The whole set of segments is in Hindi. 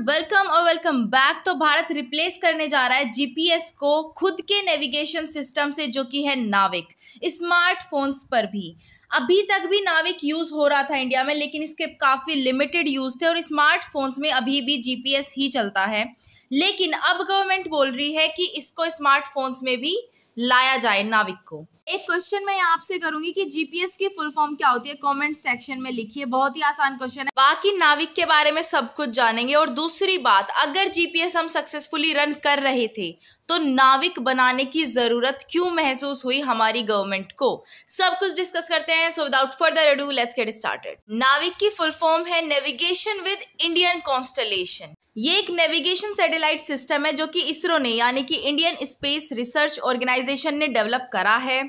वेलकम और वेलकम बैक। तो भारत रिप्लेस करने जा रहा है जीपीएस को खुद के नेविगेशन सिस्टम से, जो कि है नाविक। स्मार्टफोन्स पर भी अभी तक भी नाविक यूज हो रहा था इंडिया में, लेकिन इसके काफी लिमिटेड यूज थे और स्मार्टफोन्स में अभी भी जीपीएस ही चलता है। लेकिन अब गवर्नमेंट बोल रही है कि इसको स्मार्टफोन्स में भी लाया जाए, नाविक को। एक क्वेश्चन मैं आपसे करूंगी कि जीपीएस की फुल फॉर्म क्या होती है, कमेंट सेक्शन में लिखिए। बहुत ही आसान क्वेश्चन है, बाकी नाविक के बारे में सब कुछ जानेंगे। और दूसरी बात, अगर जीपीएस हम सक्सेसफुली रन कर रहे थे तो नाविक बनाने की जरूरत क्यों महसूस हुई हमारी गवर्नमेंट को, सब कुछ डिस्कस करते हैं। So without further ado let's get started. नाविक की फुल फॉर्म है नेविगेशन विद इंडियन कॉन्स्टलेशन। ये एक नेविगेशन सैटेलाइट सिस्टम है जो कि इसरो ने, यानी कि इंडियन स्पेस रिसर्च ऑर्गेनाइजेशन ने डेवलप करा है।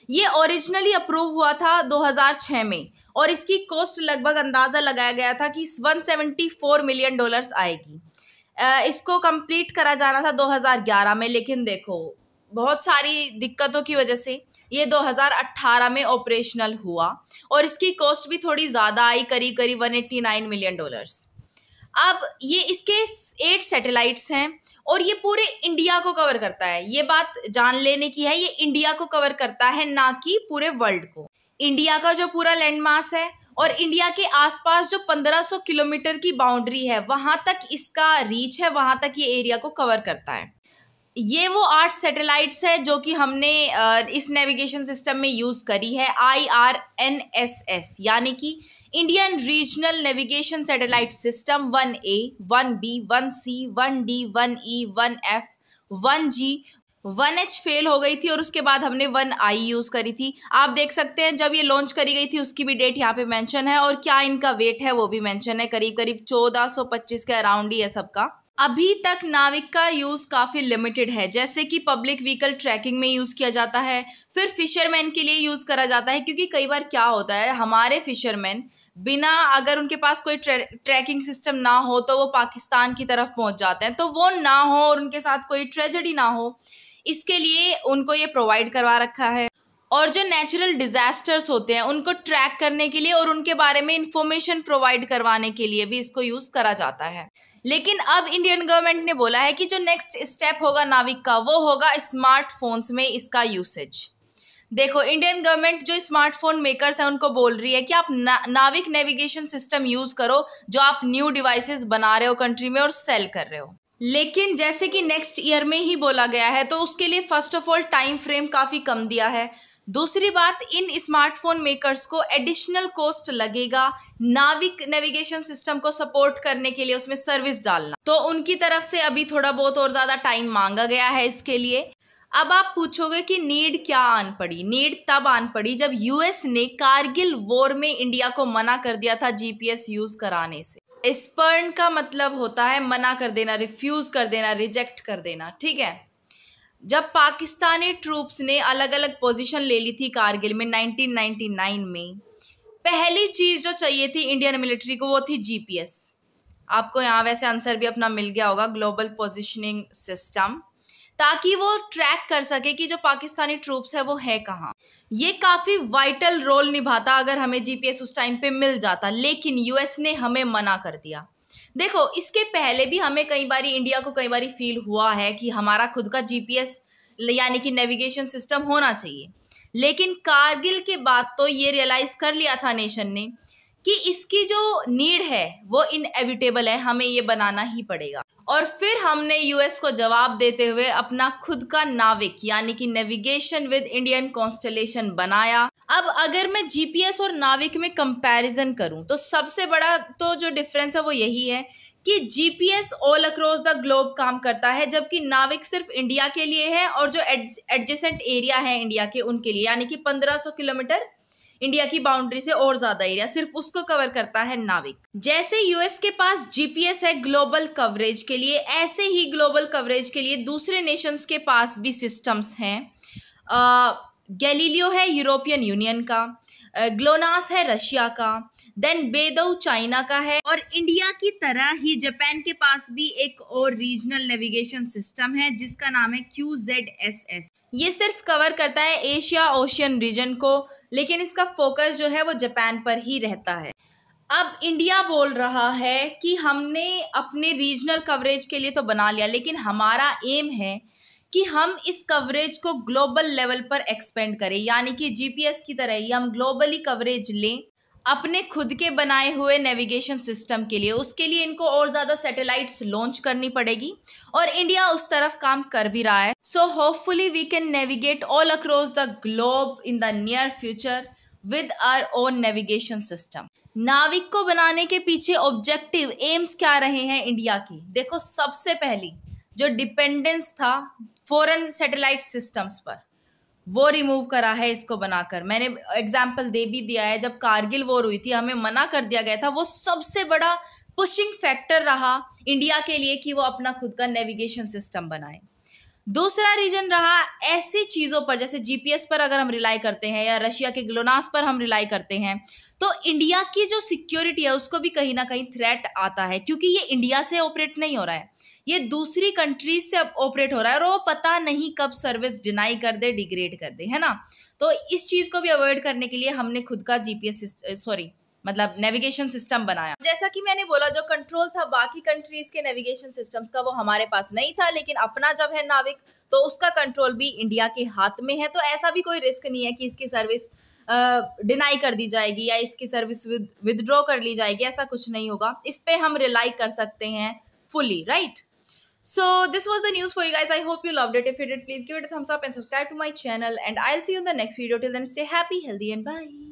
ये ओरिजिनली अप्रूव हुआ था 2006 में और इसकी कॉस्ट लगभग अंदाजा लगाया गया था कि $174 मिलियन आएगी। इसको कंप्लीट करा जाना था 2011 में, लेकिन देखो बहुत सारी दिक्कतों की वजह से ये 2018 में ऑपरेशनल हुआ और इसकी कॉस्ट भी थोड़ी ज़्यादा आई, करीब करीब $189 मिलियन। अब ये इसके 8 सैटेलाइट्स हैं और ये पूरे इंडिया को कवर करता है। ये बात जान लेने की है, ये इंडिया को कवर करता है, ना कि पूरे वर्ल्ड को। इंडिया का जो पूरा लैंड मास है और इंडिया के आसपास जो 1500 किलोमीटर की बाउंड्री है, वहां तक इसका रीच है, वहां तक ये एरिया को कवर करता है। ये वो 8 सैटेलाइट्स है जो कि हमने इस नेविगेशन सिस्टम में यूज करी है, IRNSS, यानी कि Indian regional navigation satellite system 1A, 1B, 1C, 1D, 1E, 1F, 1G, 1H fail हो गई थी और उसके बाद हमने 1I यूज करी थी। आप देख सकते हैं जब ये लॉन्च करी गई थी उसकी भी डेट यहाँ पे मेंशन है और क्या इनका वेट है वो भी मेंशन है, करीब करीब 1425 के अराउंड ही है सबका। अभी तक नाविक का यूज काफी लिमिटेड है, जैसे कि पब्लिक व्हीकल ट्रैकिंग में यूज किया जाता है, फिर फिशरमैन के लिए यूज करा जाता है, क्योंकि कई बार क्या होता है हमारे फिशरमैन बिना, अगर उनके पास कोई ट्रैकिंग सिस्टम ना हो तो वो पाकिस्तान की तरफ पहुंच जाते हैं, तो वो ना हो और उनके साथ कोई ट्रेजेडी ना हो, इसके लिए उनको ये प्रोवाइड करवा रखा है। और जो नेचुरल डिजास्टर्स होते हैं उनको ट्रैक करने के लिए और उनके बारे में इंफॉर्मेशन प्रोवाइड करवाने के लिए भी इसको यूज करा जाता है। लेकिन अब इंडियन गवर्नमेंट ने बोला है कि जो नेक्स्ट स्टेप होगा नाविक का, वो होगा स्मार्टफोन्स में इसका यूसेज। देखो, इंडियन गवर्नमेंट जो स्मार्टफोन मेकर्स हैं उनको बोल रही है कि आप नाविक नेविगेशन सिस्टम यूज करो जो आप न्यू डिवाइसेस बना रहे हो कंट्री में और सेल कर रहे हो। लेकिन जैसे कि नेक्स्ट ईयर में ही बोला गया है, तो उसके लिए first of all time frame काफी कम दिया है। दूसरी बात, इन स्मार्टफोन मेकर्स को एडिशनल कॉस्ट लगेगा नाविक नेविगेशन सिस्टम को सपोर्ट करने के लिए, उसमें सर्विस डालना, तो उनकी तरफ से अभी थोड़ा बहुत और ज्यादा टाइम मांगा गया है इसके लिए। अब आप पूछोगे कि नीड क्या आन पड़ी? नीड तब आन पड़ी जब यूएस ने कारगिल वॉर में इंडिया को मना कर दिया था जीपीएस यूज कराने से। स्पर्न का मतलब होता है मना कर देना, रिफ्यूज कर देना, रिजेक्ट कर देना, ठीक है। जब पाकिस्तानी ट्रूप्स ने अलग अलग पोजीशन ले ली थी कारगिल में 1999 में, पहली चीज जो चाहिए थी इंडियन मिलिट्री को वो थी जीपीएस। आपको यहाँ वैसे आंसर भी अपना मिल गया होगा, ग्लोबल पोजीशनिंग सिस्टम, ताकि वो ट्रैक कर सके कि जो पाकिस्तानी ट्रूप्स है वो है कहाँ। ये काफी वाइटल रोल निभाता अगर हमें जीपीएस उस टाइम पे मिल जाता, लेकिन यूएस ने हमें मना कर दिया। देखो, इसके पहले भी हमें कई बारी, इंडिया को कई बारी फील हुआ है कि हमारा खुद का जीपीएस यानी कि नेविगेशन सिस्टम होना चाहिए, लेकिन कारगिल के बाद तो ये रियलाइज कर लिया था नेशन ने कि इसकी जो नीड है वो इनएविटेबल है, हमें ये बनाना ही पड़ेगा। और फिर हमने यूएस को जवाब देते हुए अपना खुद का नाविक यानी कि नेविगेशन विद इंडियन कॉन्स्टलेशन बनाया। अब अगर मैं जीपीएस और नाविक में कंपैरिजन करूं तो सबसे बड़ा तो जो डिफरेंस है वो यही है कि GPS all across the globe काम करता है, जबकि नाविक सिर्फ इंडिया के लिए है और जो एडजेसेंट एरिया है इंडिया के उनके लिए, यानी कि 1500 किलोमीटर इंडिया की बाउंड्री से और ज्यादा एरिया, सिर्फ उसको कवर करता है नाविक। जैसे यूएस के पास जीपीएस है ग्लोबल कवरेज के लिए, ऐसे ही ग्लोबल कवरेज के लिए दूसरे नेशंस के पास भी सिस्टम्स हैं। गैलीलियो है यूरोपियन यूनियन का, ग्लोनास है रशिया का, देन बेदो चाइना का है, और इंडिया की तरह ही जापान के पास भी एक और रीजनल नेविगेशन सिस्टम है जिसका नाम है QZSS। ये सिर्फ कवर करता है एशिया ओशियन रीजन को, लेकिन इसका फोकस जो है वो जापान पर ही रहता है। अब इंडिया बोल रहा है कि हमने अपने रीजनल कवरेज के लिए तो बना लिया, लेकिन हमारा एम है कि हम इस कवरेज को ग्लोबल लेवल पर एक्सपेंड करें, यानी कि जीपीएस की तरह ही हम ग्लोबली कवरेज लें अपने खुद के बनाए हुए नेविगेशन सिस्टम के लिए। उसके लिए इनको और ज़्यादा सैटेलाइट्स लॉन्च करनी पड़ेगी और इंडिया उस तरफ काम कर भी रहा है। So hopefully we can navigate all across the globe in the near future with our own navigation system. NavIC को बनाने के पीछे ऑब्जेक्टिव एम्स क्या रहे हैं इंडिया की? देखो, सबसे पहली जो डिपेंडेंस था फॉरेन सैटेलाइट सिस्टम्स पर, वो रिमूव करा है इसको बनाकर। मैंने एग्जाम्पल दे भी दिया है, जब कारगिल वॉर हुई थी हमें मना कर दिया गया था, वो सबसे बड़ा पुशिंग फैक्टर रहा इंडिया के लिए कि वो अपना खुद का नेविगेशन सिस्टम बनाए। दूसरा रीजन रहा ऐसी चीज़ों पर, जैसे जीपीएस पर अगर हम रिलाई करते हैं या रशिया के ग्लोनास पर हम रिलाई करते हैं, तो इंडिया की जो सिक्योरिटी है उसको भी कहीं ना कहीं थ्रेट आता है, क्योंकि ये इंडिया से ऑपरेट नहीं हो रहा है, ये दूसरी कंट्रीज से ऑपरेट हो रहा है और वो पता नहीं कब सर्विस डिनाई कर दे, डिग्रेड कर दे, है ना। तो इस चीज़ को भी अवॉइड करने के लिए हमने खुद का मतलब नेविगेशन सिस्टम बनाया। जैसा कि मैंने बोला, जो कंट्रोल था बाकी कंट्रीज के नेविगेशन सिस्टम्स का वो हमारे पास नहीं था, लेकिन अपना जब है नाविक तो उसका कंट्रोल भी इंडिया के हाथ में है। तो ऐसा भी कोई रिस्क नहीं है कि इसकी सर्विस डिनाई कर दी जाएगी या इसकी सर्विस विदड्रॉ कर ली जाएगी, ऐसा कुछ नहीं होगा। इस पे हम रिलाई कर सकते हैं fully, right? So this was the news for you guys. I hope you loved it. If you did, please give it a thumbs up and subscribe to my channel, and I'll see you in the next video. Till then, stay happy, healthy, and bye.